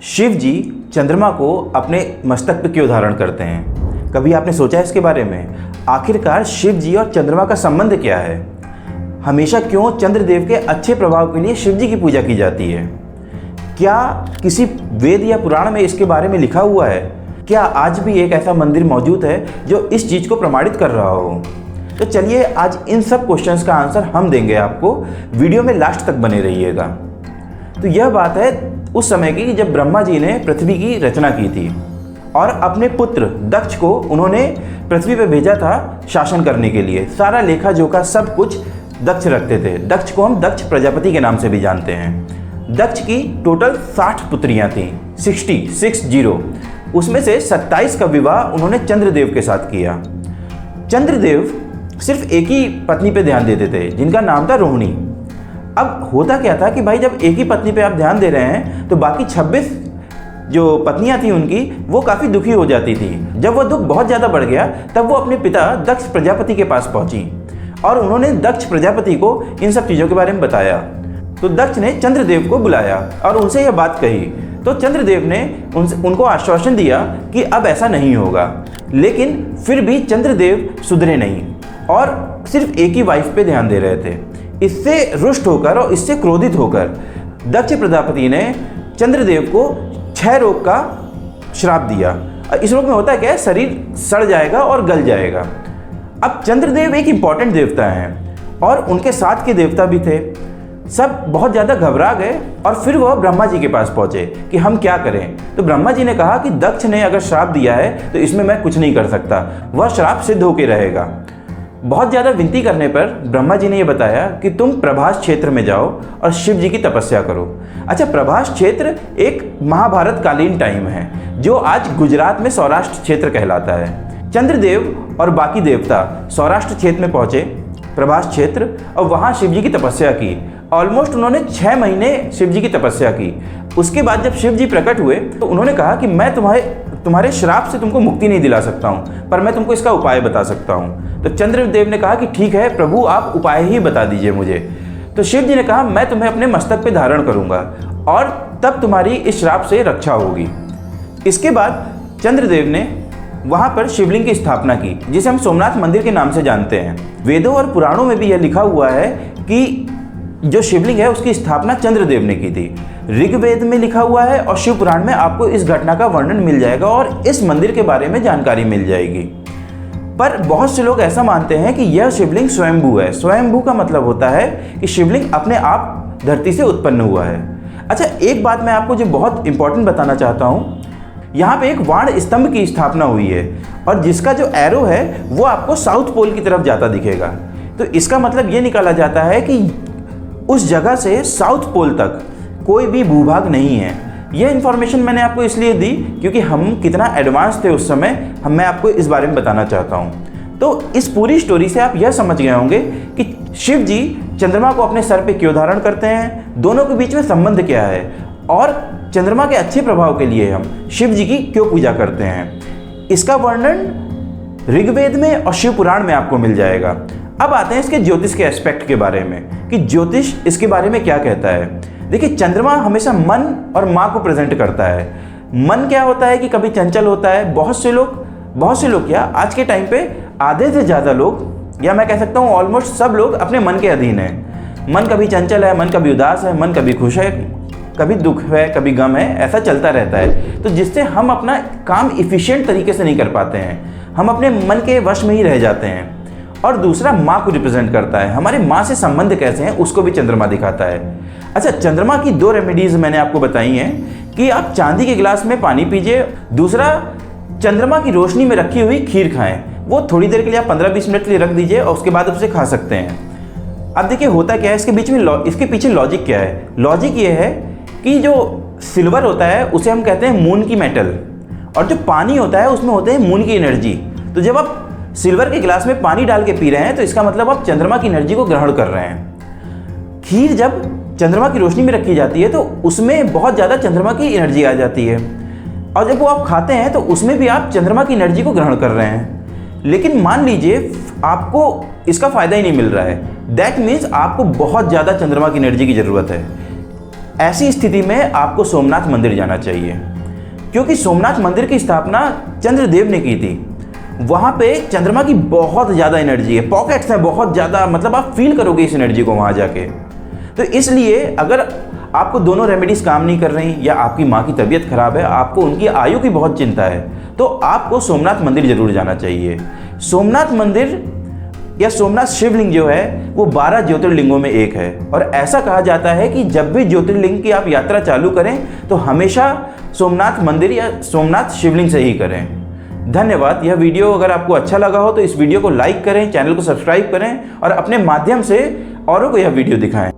शिव जी चंद्रमा को अपने मस्तक पे क्यों धारण करते हैं? कभी आपने सोचा है इसके बारे में? आखिरकार शिव जी और चंद्रमा का संबंध क्या है? हमेशा क्यों चंद्रदेव के अच्छे प्रभाव के लिए शिव जी की पूजा की जाती है? क्या किसी वेद या पुराण में इसके बारे में लिखा हुआ है? क्या आज भी एक ऐसा मंदिर मौजूद है जो इस चीज़ को प्रमाणित कर रहा हो? तो चलिए आज इन सब क्वेश्चंस का आंसर हम देंगे आपको। वीडियो में लास्ट तक बने रहिएगा। तो यह बात है उस समय की जब ब्रह्मा जी ने पृथ्वी की रचना की थी और अपने पुत्र दक्ष को उन्होंने पृथ्वी पर भेजा था शासन करने के लिए। सारा लेखा जोखा सब कुछ दक्ष रखते थे। दक्ष को हम दक्ष प्रजापति के नाम से भी जानते हैं। दक्ष की टोटल 60 पुत्रियां थीं, 60। उसमें से 27 का विवाह उन्होंने चंद्रदेव के साथ किया। चंद्रदेव सिर्फ एक ही पत्नी पे ध्यान देते थे जिनका नाम था रोहिणी। अब होता क्या था कि भाई जब एक ही पत्नी पे आप ध्यान दे रहे हैं तो बाकी 26 जो पत्नियां थी उनकी वो काफ़ी दुखी हो जाती थी। जब वो दुख बहुत ज़्यादा बढ़ गया तब वो अपने पिता दक्ष प्रजापति के पास पहुंची और उन्होंने दक्ष प्रजापति को इन सब चीज़ों के बारे में बताया। तो दक्ष ने चंद्रदेव को बुलाया और उनसे यह बात कही। तो चंद्रदेव ने उनको आश्वासन दिया कि अब ऐसा नहीं होगा। लेकिन फिर भी चंद्रदेव सुधरे नहीं और सिर्फ एक ही वाइफ पे ध्यान दे रहे थे। इससे रुष्ट होकर और इससे क्रोधित होकर दक्ष प्रजापति ने चंद्रदेव को क्षय रोग का श्राप दिया। इस रोग में होता है क्या है, शरीर सड़ जाएगा और गल जाएगा। अब चंद्रदेव एक इंपॉर्टेंट देवता हैं और उनके साथ के देवता भी थे। सब बहुत ज़्यादा घबरा गए और फिर वह ब्रह्मा जी के पास पहुँचे कि हम क्या करें। तो ब्रह्मा जी ने कहा कि दक्ष ने अगर श्राप दिया है तो इसमें मैं कुछ नहीं कर सकता, वह श्राप सिद्ध होकर रहेगा। बहुत ज़्यादा विनती करने पर ब्रह्मा जी ने यह बताया कि तुम प्रभास क्षेत्र में जाओ और शिव जी की तपस्या करो। अच्छा, प्रभास क्षेत्र एक महाभारत कालीन टाइम है जो आज गुजरात में सौराष्ट्र क्षेत्र कहलाता है। चंद्रदेव और बाकी देवता सौराष्ट्र क्षेत्र में पहुँचे, प्रभास क्षेत्र, और वहाँ शिव जी की तपस्या की। ऑलमोस्ट उन्होंने 6 महीने शिव जी की तपस्या की। उसके बाद जब शिव जी प्रकट हुए तो उन्होंने कहा कि मैं तुम्हारे श्राप से तुमको मुक्ति नहीं दिला सकता हूँ, पर मैं तुमको इसका उपाय बता सकता हूँ। तो चंद्रदेव ने कहा कि ठीक है प्रभु, आप उपाय ही बता दीजिए मुझे। तो शिव जी ने कहा मैं तुम्हें अपने मस्तक पे धारण करूँगा और तब तुम्हारी इस श्राप से रक्षा होगी। इसके बाद चंद्रदेव ने वहाँ पर शिवलिंग की स्थापना की जिसे हम सोमनाथ मंदिर के नाम से जानते हैं। वेदों और पुराणों में भी यह लिखा हुआ है कि जो शिवलिंग है उसकी स्थापना चंद्रदेव ने की थी। ऋग्वेद में लिखा हुआ है और शिव पुराण में आपको इस घटना का वर्णन मिल जाएगा और इस मंदिर के बारे में जानकारी मिल जाएगी। पर बहुत से लोग ऐसा मानते हैं कि यह शिवलिंग स्वयंभू है। स्वयंभू का मतलब होता है कि शिवलिंग अपने आप धरती से उत्पन्न हुआ है। अच्छा, एक बात मैं आपको जो बहुत इंपॉर्टेंट बताना चाहता हूँ, यहाँ पे एक वाण स्तंभ की स्थापना हुई है और जिसका जो एरो है वो आपको साउथ पोल की तरफ जाता दिखेगा। तो इसका मतलब ये निकाला जाता है कि उस जगह से साउथ पोल तक कोई भी भूभाग नहीं है। यह इन्फॉर्मेशन मैंने आपको इसलिए दी क्योंकि हम कितना एडवांस थे उस समय, मैं आपको इस बारे में बताना चाहता हूँ। तो इस पूरी स्टोरी से आप यह समझ गए होंगे कि शिव जी चंद्रमा को अपने सर पे क्यों धारण करते हैं, दोनों के बीच में संबंध क्या है और चंद्रमा के अच्छे प्रभाव के लिए हम शिव जी की क्यों पूजा करते हैं। इसका वर्णन ऋग्वेद में और शिव पुराण में आपको मिल जाएगा। अब आते हैं इसके ज्योतिष के एस्पेक्ट के बारे में कि ज्योतिष इसके बारे में क्या कहता है। देखिए, चंद्रमा हमेशा मन और माँ को प्रेजेंट करता है। मन क्या होता है कि कभी चंचल होता है। बहुत से लोग क्या आज के टाइम पे आधे से ज़्यादा लोग, या मैं कह सकता हूँ ऑलमोस्ट सब लोग अपने मन के अधीन हैं। मन कभी चंचल है, मन कभी उदास है, मन कभी खुश है, कभी दुख है, कभी गम है, ऐसा चलता रहता है। तो जिससे हम अपना काम इफ़िशिएंट तरीके से नहीं कर पाते हैं, हम अपने मन के वश में ही रह जाते हैं। और दूसरा माँ को रिप्रेजेंट करता है। हमारे माँ से संबंध कैसे हैं उसको भी चंद्रमा दिखाता है। अच्छा, चंद्रमा की 2 रेमेडीज़ मैंने आपको बताई हैं कि आप चांदी के गिलास में पानी पीजिए, दूसरा चंद्रमा की रोशनी में रखी हुई खीर खाएं। वो थोड़ी देर के लिए आप 15-20 मिनट के लिए रख दीजिए और उसके बाद उसे खा सकते हैं। अब देखिए होता क्या है, इसके पीछे लॉजिक क्या है। लॉजिक ये है कि जो सिल्वर होता है उसे हम कहते हैं मून की मेटल, और जो पानी होता है उसमें होते हैं मून की एनर्जी। तो जब आप सिल्वर के गिलास में पानी डाल के पी रहे हैं तो इसका मतलब आप चंद्रमा की एनर्जी को ग्रहण कर रहे हैं। खीर जब चंद्रमा की रोशनी में रखी जाती है तो उसमें बहुत ज़्यादा चंद्रमा की एनर्जी आ जाती है, और जब वो आप खाते हैं तो उसमें भी आप चंद्रमा की एनर्जी को ग्रहण कर रहे हैं। लेकिन मान लीजिए आपको इसका फ़ायदा ही नहीं मिल रहा है, दैट मीन्स आपको बहुत ज़्यादा चंद्रमा की एनर्जी की ज़रूरत है। ऐसी स्थिति में आपको सोमनाथ मंदिर जाना चाहिए, क्योंकि सोमनाथ मंदिर की स्थापना चंद्रदेव ने की थी। वहाँ पे चंद्रमा की बहुत ज़्यादा एनर्जी है, पॉकेट्स हैं बहुत ज़्यादा, मतलब आप फील करोगे इस एनर्जी को वहाँ जाके। तो इसलिए अगर आपको दोनों रेमेडीज़ काम नहीं कर रही या आपकी माँ की तबीयत खराब है, आपको उनकी आयु की बहुत चिंता है, तो आपको सोमनाथ मंदिर जरूर जाना चाहिए। सोमनाथ मंदिर या सोमनाथ शिवलिंग जो है वो 12 ज्योतिर्लिंगों में एक है, और ऐसा कहा जाता है कि जब भी ज्योतिर्लिंग की आप यात्रा चालू करें तो हमेशा सोमनाथ मंदिर या सोमनाथ शिवलिंग से ही करें। धन्यवाद। यह वीडियो अगर आपको अच्छा लगा हो तो इस वीडियो को लाइक करें, चैनल को सब्सक्राइब करें और अपने माध्यम से औरों को यह वीडियो दिखाएं।